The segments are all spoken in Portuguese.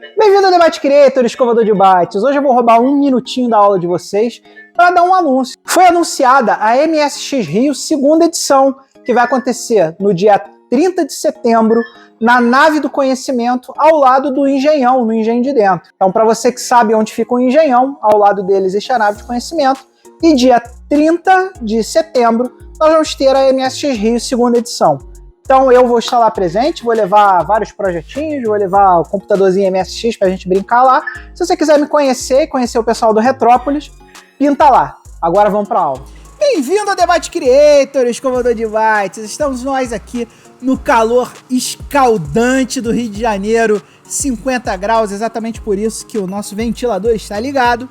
Bem-vindo ao Debate Creator, escovador de bytes. Hoje eu vou roubar um minutinho da aula de vocês para dar um anúncio. Foi anunciada a MSX Rio segunda edição, que vai acontecer no dia 30 de setembro, na Nave do Conhecimento, ao lado do Engenhão, no Engenho de Dentro. Então, para você que sabe onde fica o Engenhão, ao lado dele existe a Nave do Conhecimento. E dia 30 de setembro, nós vamos ter a MSX Rio segunda edição. Então eu vou estar lá presente, vou levar vários projetinhos, vou levar o computadorzinho MSX pra gente brincar lá. Se você quiser me conhecer e conhecer o pessoal do Retrópolis, pinta lá. Agora vamos pra aula. Bem-vindo ao Debate Creator, escovador de bytes. Estamos nós aqui no calor escaldante do Rio de Janeiro, 50 graus, exatamente por isso que o nosso ventilador está ligado.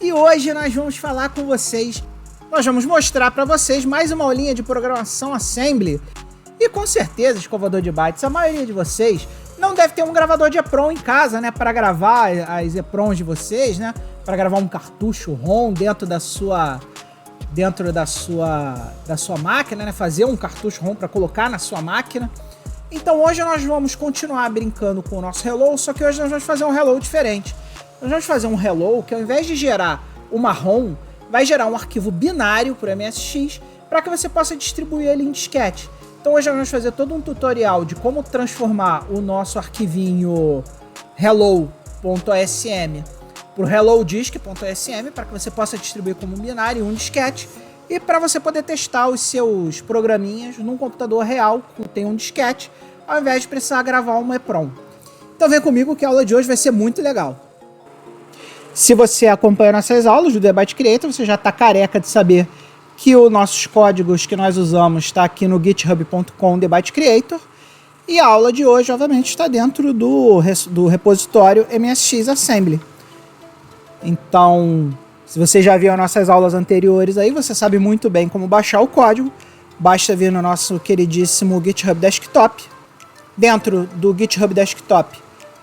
E hoje nós vamos falar com vocês, nós vamos mostrar para vocês mais uma aulinha de programação Assembly. E com certeza, escovador de bytes, a maioria de vocês não deve ter um gravador de EPROM em casa, né? Para gravar as EPROMs de vocês, né? Para gravar um cartucho ROM dentro da sua máquina, né? Fazer um cartucho ROM para colocar na sua máquina. Então hoje nós vamos continuar brincando com o nosso Hello, só que hoje nós vamos fazer um Hello diferente. Nós vamos fazer um Hello que ao invés de gerar uma ROM, vai gerar um arquivo binário para o MSX para que você possa distribuir ele em disquete. Então hoje nós vamos fazer todo um tutorial de como transformar o nosso arquivinho hello.asm para o hellodisk.asm para que você possa distribuir como binário um disquete e para você poder testar os seus programinhas num computador real que tem um disquete ao invés de precisar gravar uma EPROM. Então vem comigo que a aula de hoje vai ser muito legal. Se você acompanha nossas aulas do Debate Creator, você já está careca de saber que os nossos códigos que nós usamos está aqui no github.com Debate Creator. E a aula de hoje, obviamente, está dentro do repositório MSX Assembly. Então, se você já viu as nossas aulas anteriores aí, você sabe muito bem como baixar o código. Basta vir no nosso queridíssimo GitHub Desktop. Dentro do GitHub Desktop,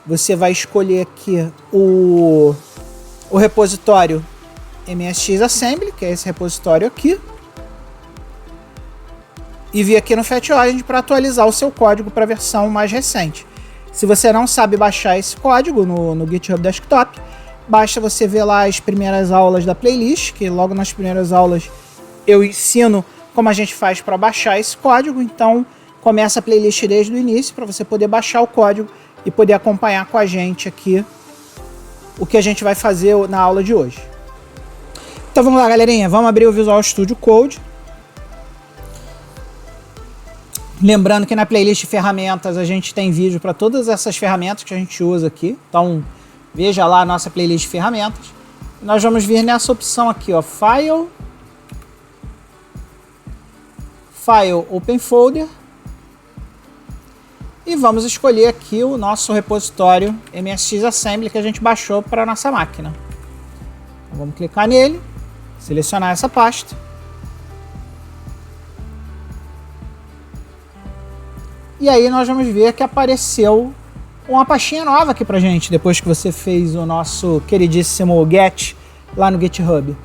você vai escolher aqui o repositório MSX Assembly, que é esse repositório aqui, e vir aqui no FetOrange para atualizar o seu código para a versão mais recente. Se você não sabe baixar esse código no GitHub Desktop, basta você ver lá as primeiras aulas da playlist, que logo nas primeiras aulas eu ensino como a gente faz para baixar esse código. Então começa a playlist desde o início para você poder baixar o código e poder acompanhar com a gente aqui o que a gente vai fazer na aula de hoje. Então vamos lá, galerinha, vamos abrir o Visual Studio Code. Lembrando que na playlist ferramentas a gente tem vídeo para todas essas ferramentas que a gente usa aqui. Então veja lá a nossa playlist de ferramentas. Nós vamos vir nessa opção aqui, ó, File, Open Folder. E vamos escolher aqui o nosso repositório MSX Assembly que a gente baixou para a nossa máquina. Então, vamos clicar nele. Selecionar essa pasta. E aí nós vamos ver que apareceu uma pastinha nova aqui pra gente, depois que você fez o nosso queridíssimo get lá no GitHub.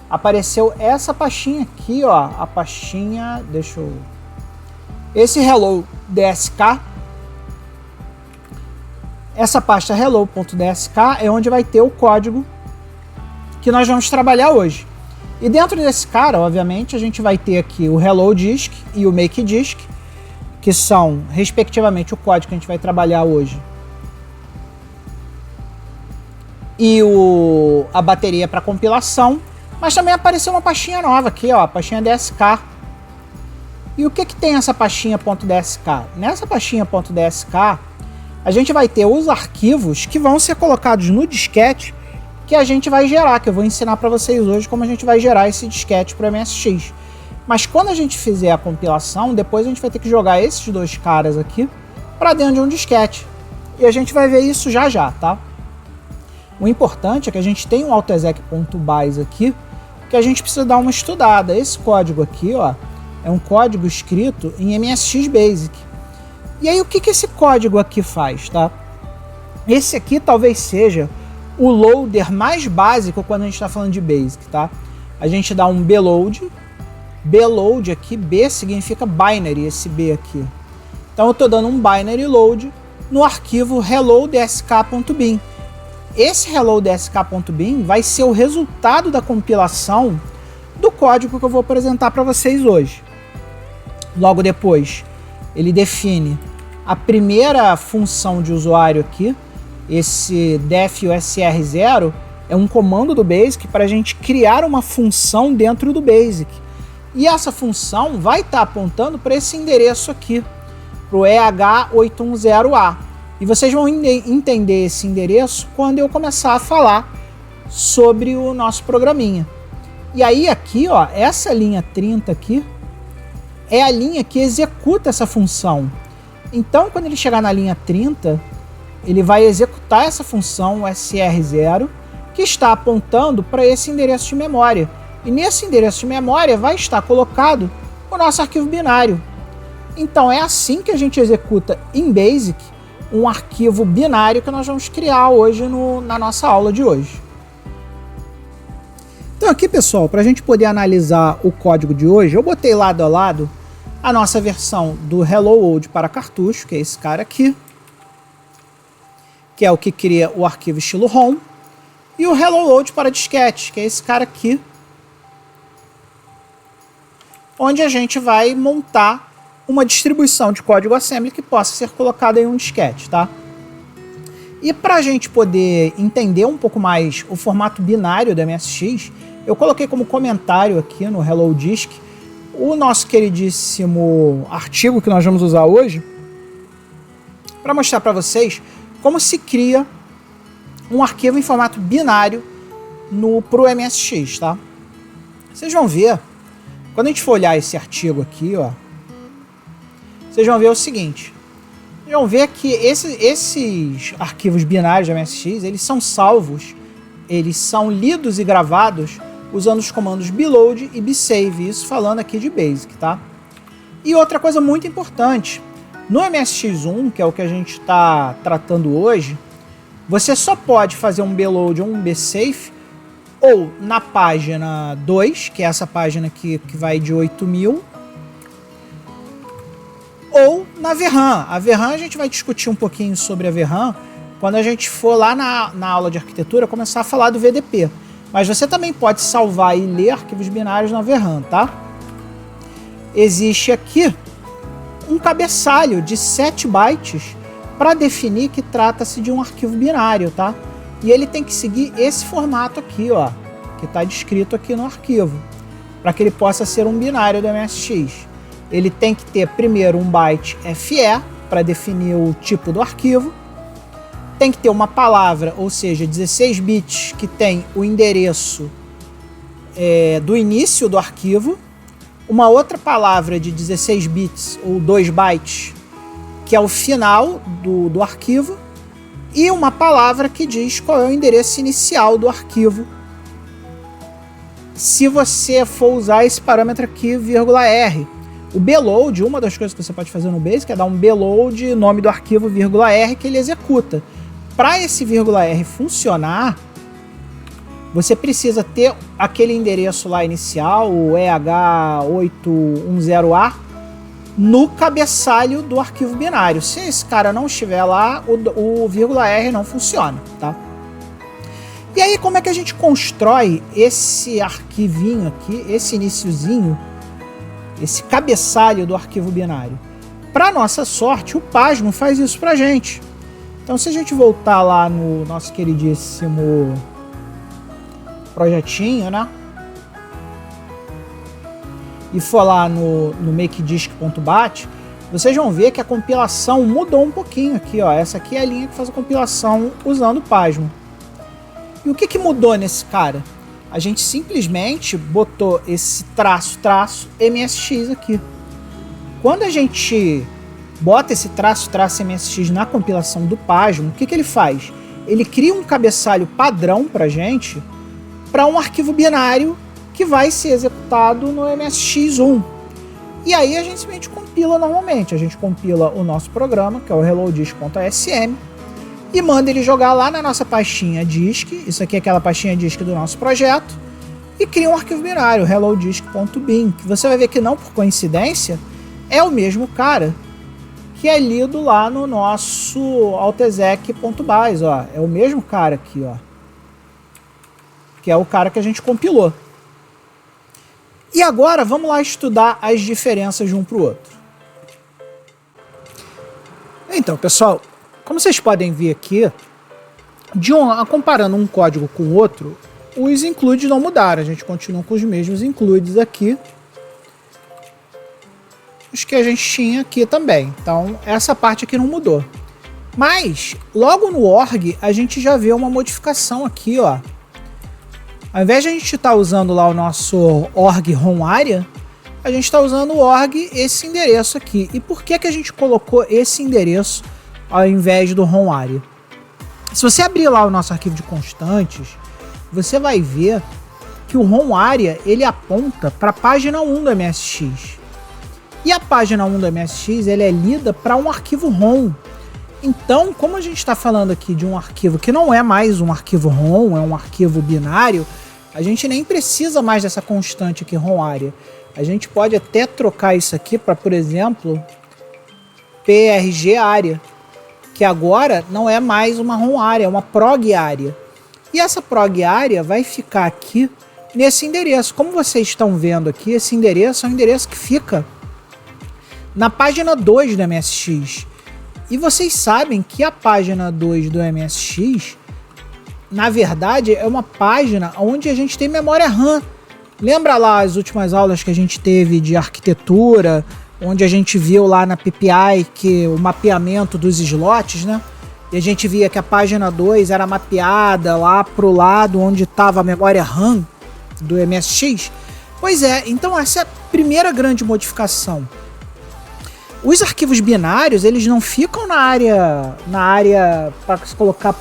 Apareceu essa pastinha aqui, ó, a pastinha, esse hello DSK. Essa pasta hello.dsk é onde vai ter o código que nós vamos trabalhar hoje. E dentro desse cara, obviamente, a gente vai ter aqui o Hello Disk e o Make Disk, que são, respectivamente, o código que a gente vai trabalhar hoje. E a bateria para compilação. Mas também apareceu uma pastinha nova aqui, ó, a pastinha DSK. E o que tem essa pastinha .dsk? Nessa pastinha .dsk, a gente vai ter os arquivos que vão ser colocados no disquete que a gente vai gerar, que eu vou ensinar para vocês hoje como a gente vai gerar esse disquete para o MSX. Mas quando a gente fizer a compilação, depois a gente vai ter que jogar esses dois caras aqui para dentro de um disquete. E a gente vai ver isso já já, tá? O importante é que a gente tem um autoexec.base aqui, que a gente precisa dar uma estudada. Esse código aqui, ó, é um código escrito em MSX Basic. E aí o que esse código aqui faz, tá? Esse aqui talvez seja o loader mais básico quando a gente está falando de Basic, tá? A gente dá um bload, aqui, B significa binary, esse B aqui. Então eu estou dando um binary load no arquivo hello.dsk.bin. Esse hello.dsk.bin vai ser o resultado da compilação do código que eu vou apresentar para vocês hoje. Logo depois, ele define a primeira função de usuário aqui. Esse defusr0 é um comando do BASIC para a gente criar uma função dentro do BASIC. E essa função vai estar apontando para esse endereço aqui, para o EH810A. E vocês vão entender esse endereço quando eu começar a falar sobre o nosso programinha. E aí aqui, ó, essa linha 30 aqui é a linha que executa essa função. Então, quando ele chegar na linha 30, ele vai executar essa função SR0, que está apontando para esse endereço de memória. E nesse endereço de memória vai estar colocado o nosso arquivo binário. Então é assim que a gente executa em BASIC um arquivo binário que nós vamos criar hoje na nossa aula de hoje. Então aqui, pessoal, para a gente poder analisar o código de hoje, eu botei lado a lado a nossa versão do Hello World para cartucho, que é esse cara aqui, que é o que cria o arquivo estilo ROM, e o Hello World para disquete, que é esse cara aqui, onde a gente vai montar uma distribuição de código assembly que possa ser colocada em um disquete, tá? E para a gente poder entender um pouco mais o formato binário do MSX, eu coloquei como comentário aqui no Hello Disk o nosso queridíssimo artigo que nós vamos usar hoje para mostrar para vocês como se cria um arquivo em formato binário pro MSX, tá? Vocês vão ver, quando a gente for olhar esse artigo aqui, ó, vocês vão ver o seguinte. Vocês vão ver que esses arquivos binários de MSX, eles são salvos, eles são lidos e gravados usando os comandos bload e bsave, isso falando aqui de BASIC, tá? E outra coisa muito importante, no MSX1, que é o que a gente está tratando hoje, você só pode fazer um bload ou um bsave ou na página 2, que é essa página aqui que vai de 8000, ou na VRAM. A VRAM a gente vai discutir um pouquinho sobre a VRAM quando a gente for lá na aula de arquitetura começar a falar do VDP. Mas você também pode salvar e ler arquivos binários na VRAM, tá? Existe aqui um cabeçalho de 7 bytes para definir que trata-se de um arquivo binário, tá? E ele tem que seguir esse formato aqui, ó, que está descrito aqui no arquivo, para que ele possa ser um binário do MSX. Ele tem que ter primeiro um byte FE para definir o tipo do arquivo, tem que ter uma palavra, ou seja, 16 bits que tem o endereço do início do arquivo, uma outra palavra de 16 bits ou 2 bytes que é o final do arquivo, e uma palavra que diz qual é o endereço inicial do arquivo, se você for usar esse parâmetro aqui, "R". O bload, uma das coisas que você pode fazer no BASIC é dar um bload, nome do arquivo, "R", que ele executa. Para esse "R" funcionar, você precisa ter aquele endereço lá inicial, o EH810A, no cabeçalho do arquivo binário. Se esse cara não estiver lá, o "R" não funciona, tá? E aí, como é que a gente constrói esse arquivinho aqui, esse iniciozinho, esse cabeçalho do arquivo binário? Para nossa sorte, o Pasmo faz isso pra gente. Então, se a gente voltar lá no nosso queridíssimo projetinho, né? E for lá no makedisk.bat, vocês vão ver que a compilação mudou um pouquinho aqui, ó. Essa aqui é a linha que faz a compilação usando o Pasmo. E o que mudou nesse cara? A gente simplesmente botou esse traço MSX aqui. Quando a gente bota esse traço MSX na compilação do Pasmo, o que ele faz? Ele cria um cabeçalho padrão pra gente, para um arquivo binário que vai ser executado no MSX1. E aí a gente simplesmente compila normalmente. A gente compila o nosso programa, que é o hellodisk.asm, e manda ele jogar lá na nossa pastinha disk, isso aqui é aquela pastinha disk do nosso projeto, e cria um arquivo binário, hellodisk.bin, que você vai ver que não por coincidência, é o mesmo cara que é lido lá no nosso altexec.base, ó. É o mesmo cara aqui, ó. Que é o cara que a gente compilou. E agora vamos lá estudar as diferenças de um para o outro. Então, pessoal, como vocês podem ver aqui, comparando um código com o outro, os includes não mudaram. A gente continua com os mesmos includes aqui. Os que a gente tinha aqui também. Então, essa parte aqui não mudou. Mas, logo no org, a gente já vê uma modificação aqui, ó. Ao invés de a gente estar usando lá o nosso org home area, a gente está usando o org esse endereço aqui. E por que que a gente colocou esse endereço ao invés do home area? Se você abrir lá o nosso arquivo de constantes, você vai ver que o home area ele aponta para a página 1 do MSX. E a página 1 do MSX ele é lida para um arquivo ROM. Então, como a gente está falando aqui de um arquivo que não é mais um arquivo ROM, é um arquivo binário, a gente nem precisa mais dessa constante aqui, ROM area. A gente pode até trocar isso aqui para, por exemplo, PRG area, que agora não é mais uma ROM area, é uma prog area. E essa prog area vai ficar aqui nesse endereço. Como vocês estão vendo aqui, esse endereço é um endereço que fica na página 2 do MSX. E vocês sabem que a página 2 do MSX, na verdade, é uma página onde a gente tem memória RAM. Lembra lá as últimas aulas que a gente teve de arquitetura, onde a gente viu lá na PPI que o mapeamento dos slots, né? E a gente via que a página 2 era mapeada lá pro lado onde estava a memória RAM do MSX. Pois é, então essa é a primeira grande modificação. Os arquivos binários, eles não ficam na área para se colocar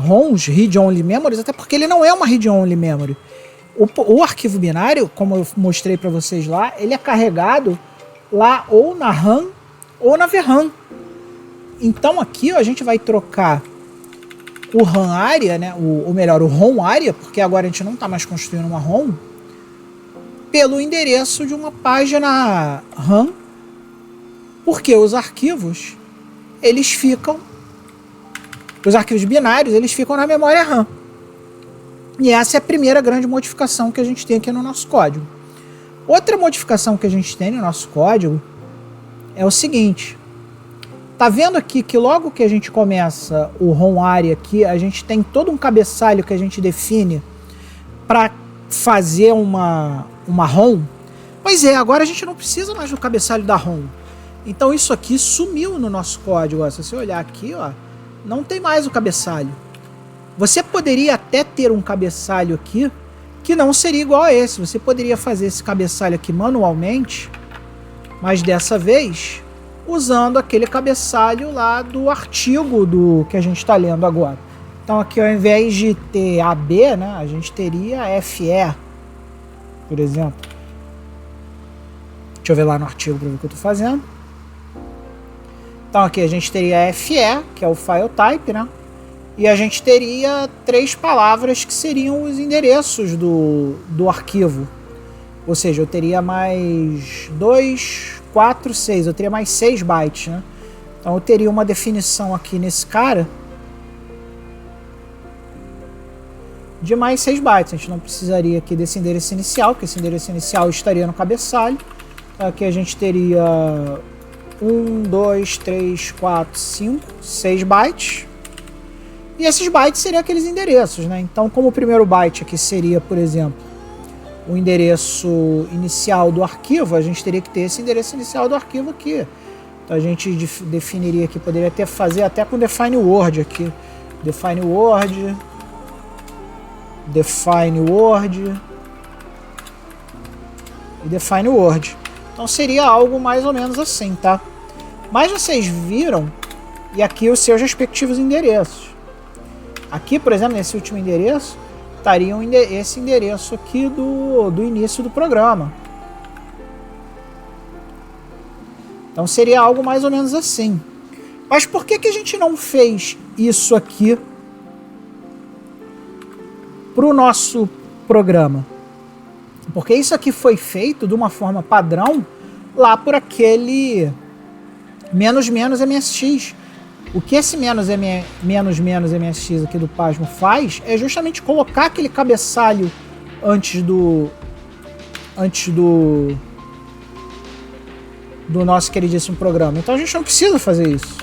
ROMs, read-only memories, até porque ele não é uma read-only memory. O arquivo binário, como eu mostrei para vocês lá, ele é carregado lá ou na RAM ou na VRAM. Então aqui ó, a gente vai trocar o RAM area, né, ou melhor, o ROM area, porque agora a gente não está mais construindo uma ROM, pelo endereço de uma página RAM, porque os arquivos binários, eles ficam na memória RAM. E essa é a primeira grande modificação que a gente tem aqui no nosso código. Outra modificação que a gente tem no nosso código é o seguinte. Tá vendo aqui que logo que a gente começa o ROM area aqui, a gente tem todo um cabeçalho que a gente define para fazer uma ROM? Pois é, agora a gente não precisa mais do cabeçalho da ROM. Então isso aqui sumiu no nosso código. Ó. Se você olhar aqui, ó, não tem mais o cabeçalho. Você poderia até ter um cabeçalho aqui que não seria igual a esse. Você poderia fazer esse cabeçalho aqui manualmente, mas dessa vez usando aquele cabeçalho lá do artigo que a gente está lendo agora. Então aqui ao invés de ter AB, né, a gente teria FE, por exemplo. Deixa eu ver lá no artigo para ver o que eu estou fazendo. Então aqui a gente teria FE, que é o file type, né? E a gente teria 3 palavras que seriam os endereços do arquivo. Ou seja, eu teria mais 2, 4, 6. Eu teria mais 6 bytes, né? Então eu teria uma definição aqui nesse cara de mais 6 bytes. A gente não precisaria aqui desse endereço inicial, porque esse endereço inicial estaria no cabeçalho. Então aqui a gente teria 1, 2, 3, 4, 5, 6 bytes. E esses bytes seriam aqueles endereços, né? Então, como o primeiro byte aqui seria, por exemplo, o endereço inicial do arquivo, a gente teria que ter esse endereço inicial do arquivo aqui. Então, a gente definiria aqui, poderia até fazer até com define word aqui. Define word. Define word. E define word. Então, seria algo mais ou menos assim, tá? Mas vocês viram, e aqui os seus respectivos endereços. Aqui, por exemplo, nesse último endereço, estaria esse endereço aqui do início do programa. Então seria algo mais ou menos assim. Mas por que a gente não fez isso aqui para o nosso programa? Porque isso aqui foi feito de uma forma padrão lá por aquele menos menos MSX. O que esse menos menos MSX aqui do Pasmo faz é justamente colocar aquele cabeçalho antes do nosso queridíssimo programa. Então a gente não precisa fazer isso.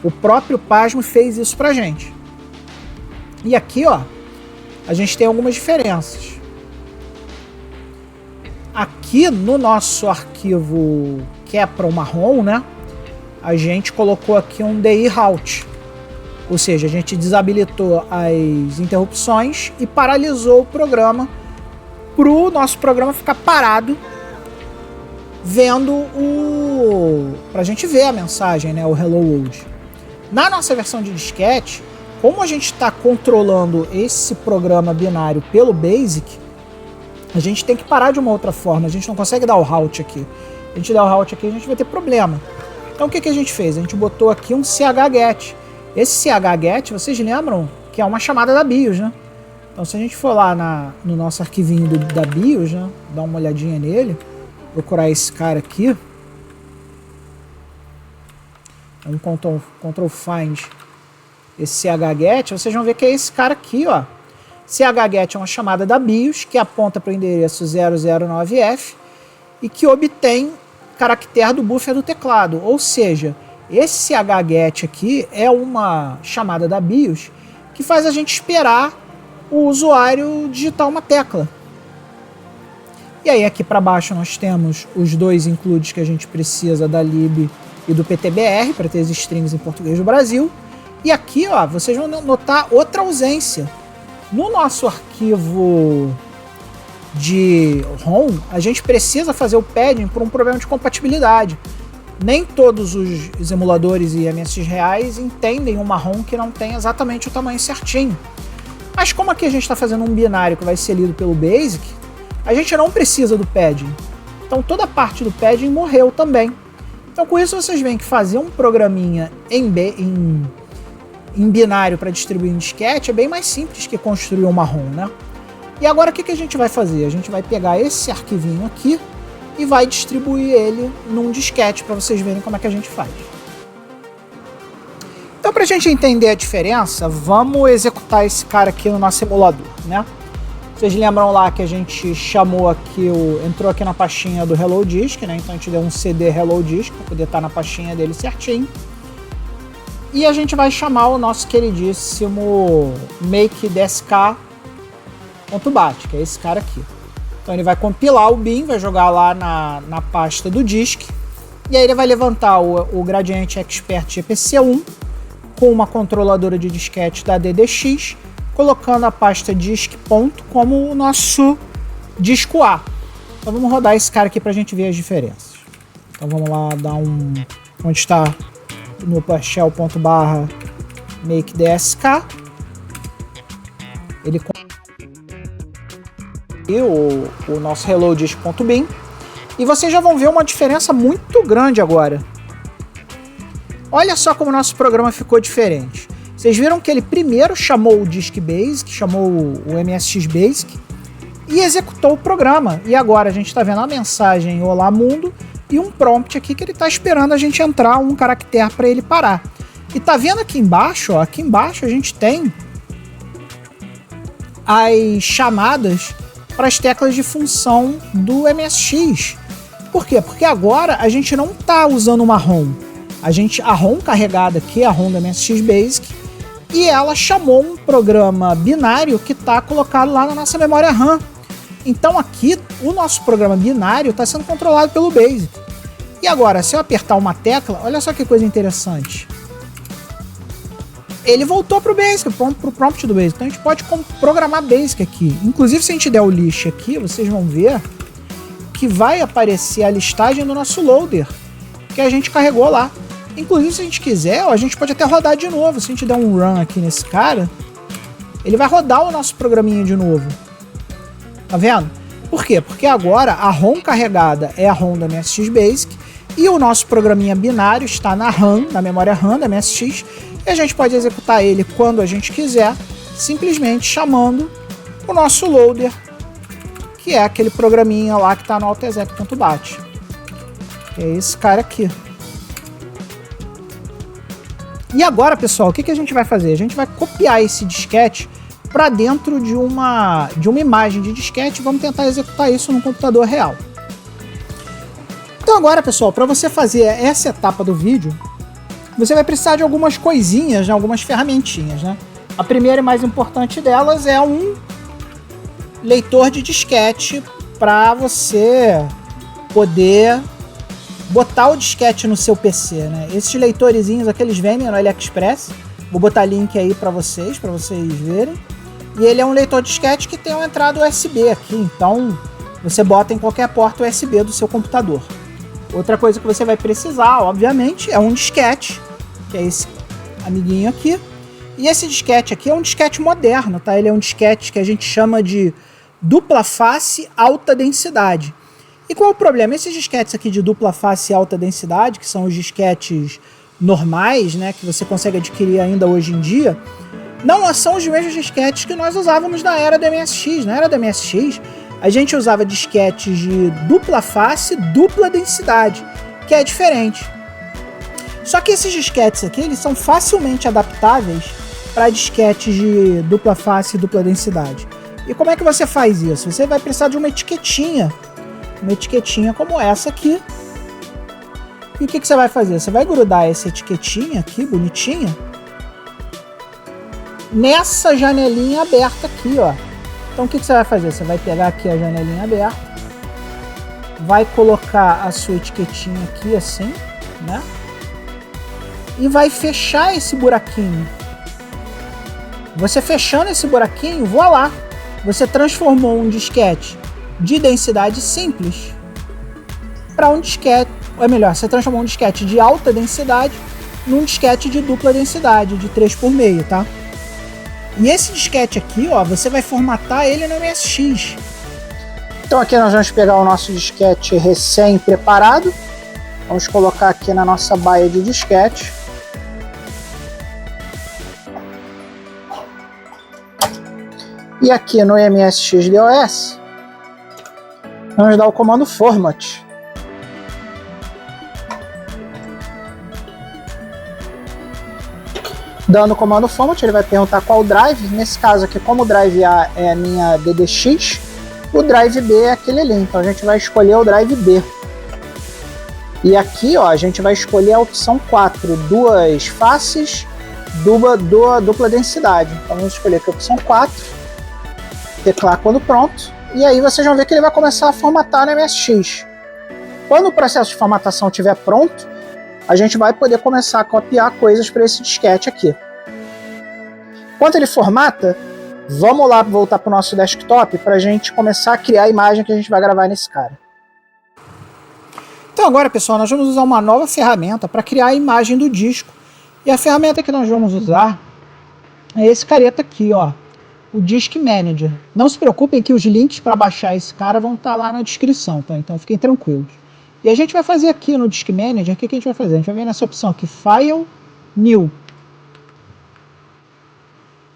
O próprio Pasmo fez isso pra gente. E aqui, ó, a gente tem algumas diferenças. Aqui no nosso arquivo que é para uma ROM, né, a gente colocou aqui um DI Halt. Ou seja, a gente desabilitou as interrupções e paralisou o programa para o nosso programa ficar parado vendo pra gente ver a mensagem, né, o Hello World. Na nossa versão de disquete, como a gente está controlando esse programa binário pelo BASIC, a gente tem que parar de uma outra forma. A gente não consegue dar o halt aqui. A gente dá o halt aqui, a gente vai ter problema. Então o que a gente fez? A gente botou aqui um chget. Esse chget, vocês lembram que é uma chamada da BIOS, né? Então se a gente for lá no nosso arquivinho da BIOS, né, dar uma olhadinha nele, procurar esse cara aqui, um Ctrl Find esse chget, vocês vão ver que é esse cara aqui, ó. Chget é uma chamada da BIOS que aponta para o endereço 009F e que obtém caractere do buffer do teclado. Ou seja, esse chget aqui é uma chamada da BIOS que faz a gente esperar o usuário digitar uma tecla. E aí aqui para baixo nós temos os dois includes que a gente precisa da lib e do PTBR para ter as strings em português do Brasil. E aqui, ó, vocês vão notar outra ausência. No nosso arquivo de ROM, a gente precisa fazer o padding por um problema de compatibilidade. Nem todos os emuladores e MSX reais entendem uma ROM que não tem exatamente o tamanho certinho. Mas como aqui a gente está fazendo um binário que vai ser lido pelo BASIC, a gente não precisa do padding. Então toda a parte do padding morreu também. Então com isso vocês veem que fazer um programinha em binário para distribuir em disquete é bem mais simples que construir uma ROM, né? E agora o que a gente vai fazer? A gente vai pegar esse arquivinho aqui e vai distribuir ele num disquete para vocês verem como é que a gente faz. Então para a gente entender a diferença, vamos executar esse cara aqui no nosso emulador, né? Vocês lembram lá que a gente chamou aqui, entrou aqui na pastinha do Hello Disk, né? Então a gente deu um CD Hello Disk para poder estar na pastinha dele certinho. E a gente vai chamar o nosso queridíssimo make.dsk.bat, que é esse cara aqui. Então ele vai compilar o bin, vai jogar lá na pasta do disk, e aí ele vai levantar o Gradiente Expert GPC1 com uma controladora de disquete da DDX, colocando a pasta disk. Como o nosso disco A. Então vamos rodar esse cara aqui para a gente ver as diferenças. Então vamos lá dar onde está no PowerShell.barra make.dsk, ele o nosso hello.disk.bin, e vocês já vão ver uma diferença muito grande agora. Olha só como o nosso programa ficou diferente. Vocês viram que ele primeiro chamou o Disk Basic, chamou o MSX Basic e executou o programa. E agora a gente está vendo a mensagem Olá Mundo e um prompt aqui que ele está esperando a gente entrar um caractere para ele parar. E tá vendo aqui embaixo, ó, aqui embaixo a gente tem as chamadas para as teclas de função do MSX. Por quê? Porque agora a gente não está usando uma ROM. A ROM carregada aqui é a ROM do MSX Basic e ela chamou um programa binário que está colocado lá na nossa memória RAM. Então aqui o nosso programa binário está sendo controlado pelo BASIC. E agora, se eu apertar uma tecla, olha só que coisa interessante. Ele voltou para o BASIC, para o prompt do BASIC. Então a gente pode programar BASIC aqui. Inclusive, se a gente der o list aqui, vocês vão ver que vai aparecer a listagem do nosso loader que a gente carregou lá. Inclusive, se a gente quiser, a gente pode até rodar de novo. Se a gente der um run aqui nesse cara, ele vai rodar o nosso programinha de novo. Tá vendo? Por quê? Porque agora a ROM carregada é a ROM da MSX Basic e o nosso programinha binário está na RAM, na memória RAM da MSX, e a gente pode executar ele quando a gente quiser, simplesmente chamando o nosso loader, que é aquele programinha lá que está no autoexec.bat. É esse cara aqui. E agora, pessoal, o que a gente vai fazer? A gente vai copiar esse disquete para dentro de uma imagem de disquete. Vamos tentar executar isso no computador real. Então agora, pessoal, para você fazer essa etapa do vídeo, você vai precisar de algumas coisinhas, né, algumas ferramentinhas, né? A primeira e mais importante delas é um leitor de disquete para você poder botar o disquete no seu PC, né? Esses leitorezinhos aqui, eles vendem no AliExpress. Vou botar link aí para vocês verem. E ele é um leitor de disquete que tem uma entrada USB aqui, então você bota em qualquer porta USB do seu computador. Outra coisa que você vai precisar, obviamente, é um disquete, que é esse amiguinho aqui. E esse disquete aqui é um disquete moderno, tá? Ele é um disquete que a gente chama de dupla face alta densidade. E qual é o problema? Esses disquetes aqui de dupla face alta densidade, que são os disquetes normais, né, que você consegue adquirir ainda hoje em dia, não são os mesmos disquetes que nós usávamos na era do MSX. Na era do MSX, a gente usava disquetes de dupla face, dupla densidade, que é diferente. Só que esses disquetes aqui, eles são facilmente adaptáveis para disquetes de dupla face e dupla densidade. E como é que você faz isso? Você vai precisar de uma etiquetinha como essa aqui. E o que você vai fazer? Você vai grudar essa etiquetinha aqui, bonitinha, nessa janelinha aberta aqui, ó. Então o que você vai fazer? Você vai pegar aqui a janelinha aberta, vai colocar a sua etiquetinha aqui assim, né? E vai fechar esse buraquinho. Você fechando esse buraquinho, voilá! Você transformou um disquete de densidade simples para um disquete, ou é melhor, você transformou um disquete de alta densidade num disquete de dupla densidade, de 3x meio, tá? E esse disquete aqui, ó, você vai formatar ele no MSX. Então aqui nós vamos pegar o nosso disquete recém-preparado, vamos colocar aqui na nossa baia de disquete. E aqui no MSX DOS, vamos dar o comando Format. Dando o comando Format, ele vai perguntar qual drive. Nesse caso aqui, como o drive A é a minha DDX, o drive B é aquele ali. Então a gente vai escolher o drive B. E aqui, ó, a gente vai escolher a opção 4, duas faces, dupla densidade. Então vamos escolher aqui a opção 4. Teclar quando pronto, e aí vocês vão ver que ele vai começar a formatar no MSX. Quando o processo de formatação estiver pronto, a gente vai poder começar a copiar coisas para esse disquete aqui. Enquanto ele formata, vamos lá voltar para o nosso desktop para a gente começar a criar a imagem que a gente vai gravar nesse cara. Então agora, pessoal, nós vamos usar uma nova ferramenta para criar a imagem do disco. E a ferramenta que nós vamos usar é esse careta aqui, ó. O Disk Manager. Não se preocupem que os links para baixar esse cara vão estar lá na descrição, tá? Então fiquem tranquilos. E a gente vai fazer aqui no Disk Manager, o que a gente vai fazer? A gente vai vir nessa opção aqui, File, New.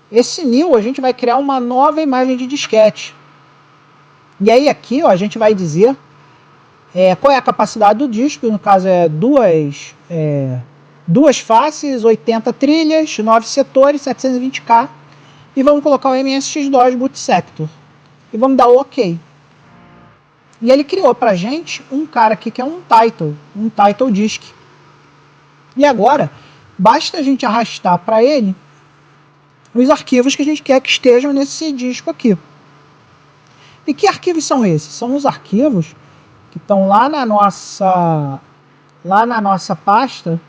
Esse New, a gente vai criar uma nova imagem de disquete. E aí aqui, ó, a gente vai dizer qual é a capacidade do disco, no caso é duas faces, 80 trilhas, 9 setores, 720K. E vamos colocar o MSX2 Boot Sector. E vamos dar o OK. E ele criou pra gente um cara aqui que é um title disk. E agora, basta a gente arrastar para ele os arquivos que a gente quer que estejam nesse disco aqui. E que arquivos são esses? São os arquivos que estão lá na nossa pasta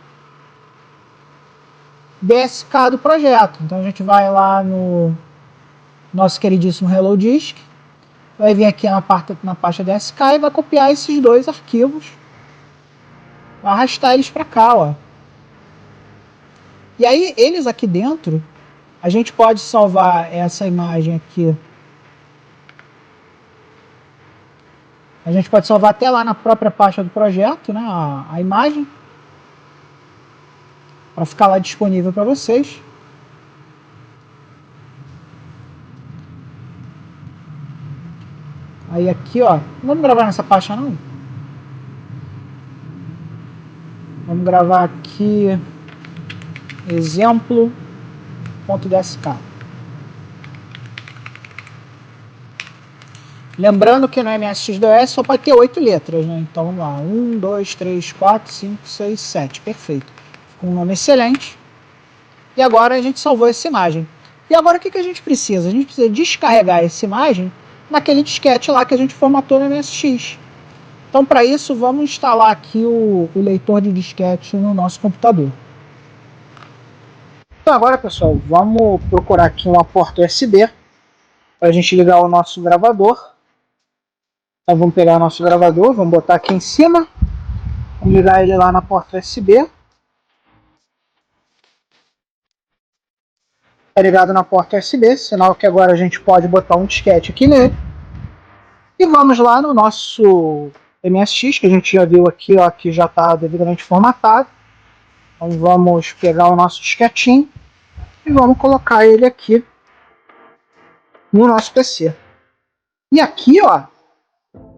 DSK do projeto. Então a gente vai lá no nosso queridíssimo Hello Disk, vai vir aqui na pasta DSK e vai copiar esses dois arquivos, vai arrastar eles para cá, ó. E aí eles aqui dentro, a gente pode salvar essa imagem aqui. A gente pode salvar até lá na própria pasta do projeto, né, a imagem, para ficar lá disponível para vocês. Aí aqui, ó, não vamos gravar nessa pasta não. Vamos gravar aqui exemplo.dsk. Lembrando que no MSX2 só pode ter 8 letras, né? Então vamos lá, 1, 2, 3, 4, 5, 6, 7, perfeito. Ficou um nome excelente. E agora a gente salvou essa imagem. E agora o que a gente precisa? A gente precisa descarregar essa imagem naquele disquete lá que a gente formatou no MSX. Então para isso vamos instalar aqui o leitor de disquete no nosso computador. Então agora, pessoal, vamos procurar aqui uma porta USB para a gente ligar o nosso gravador. Então vamos pegar o nosso gravador, vamos botar aqui em cima, vamos ligar ele lá na porta USB. É ligado na porta USB, sinal que agora a gente pode botar um disquete aqui nele. E vamos lá no nosso MSX, que a gente já viu aqui, ó, que já está devidamente formatado. Então vamos pegar o nosso disquetinho e vamos colocar ele aqui no nosso PC. E aqui, ó,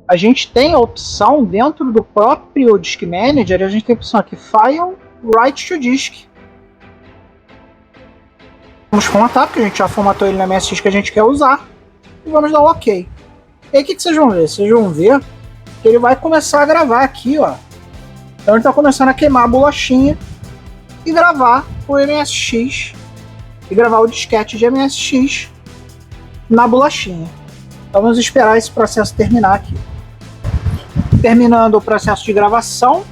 a gente tem a opção dentro do próprio Disk Manager, a gente tem a opção aqui, File, Write to Disk. Vamos formatar, porque a gente já formatou ele no MSX que a gente quer usar. E vamos dar o OK. E aí o que vocês vão ver? Vocês vão ver que ele vai começar a gravar aqui, ó. Então ele está começando a queimar a bolachinha e gravar o MSX. E gravar o disquete de MSX na bolachinha. Então vamos esperar esse processo terminar aqui. Terminando o processo de gravação,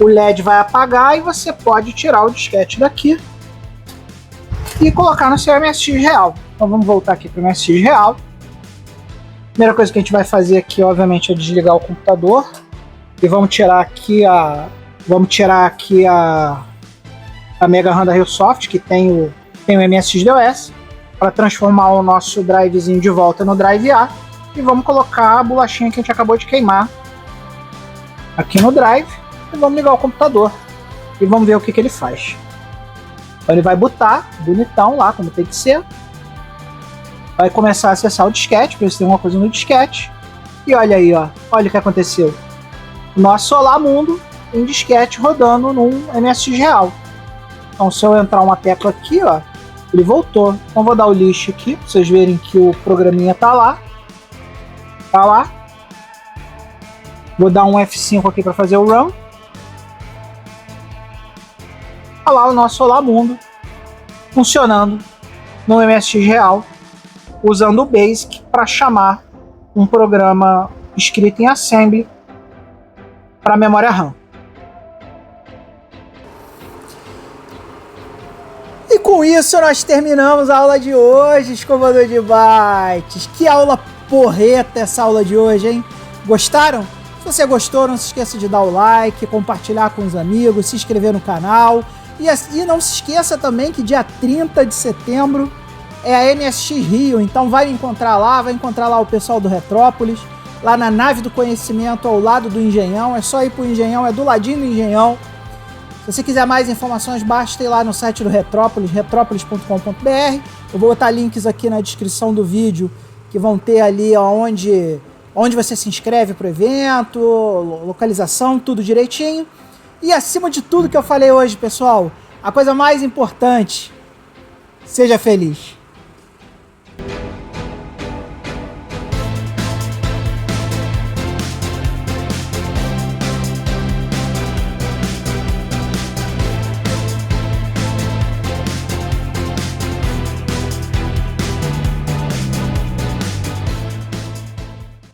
o LED vai apagar e você pode tirar o disquete daqui e colocar no seu MSX real. Então vamos voltar aqui para o MSX real. Primeira coisa que a gente vai fazer aqui, obviamente, é desligar o computador e vamos tirar aqui a Mega RAM da Realsoft, que tem o MSX-DOS, para transformar o nosso drivezinho de volta no Drive A. E vamos colocar a bolachinha que a gente acabou de queimar aqui no Drive. E vamos ligar o computador. E vamos ver o que ele faz. Então ele vai botar, bonitão lá, como tem que ser. Vai começar a acessar o disquete, para ver se tem alguma coisa no disquete. E olha aí, ó. Olha o que aconteceu. O nosso Olá Mundo em disquete rodando num MSX real. Então se eu entrar uma tecla aqui, ó, ele voltou. Então vou dar o lixo aqui, para vocês verem que o programinha tá lá. Tá lá. Vou dar um F5 aqui para fazer o run. Olha lá o nosso Olá Mundo funcionando no MSX real, usando o BASIC para chamar um programa escrito em Assembly para a memória RAM. E com isso nós terminamos a aula de hoje, escovador de bytes. Que aula porreta essa aula de hoje, hein? Gostaram? Se você gostou, não se esqueça de dar o like, compartilhar com os amigos, se inscrever no canal. E não se esqueça também que dia 30 de setembro é a MSX Rio, então vai encontrar lá o pessoal do Retrópolis, lá na Nave do Conhecimento, ao lado do Engenhão. É só ir pro Engenhão, é do ladinho do Engenhão. Se você quiser mais informações, basta ir lá no site do Retrópolis, retropolis.com.br. Eu vou botar links aqui na descrição do vídeo, que vão ter ali onde você se inscreve para o evento, localização, tudo direitinho. E acima de tudo que eu falei hoje, pessoal, a coisa mais importante, seja feliz.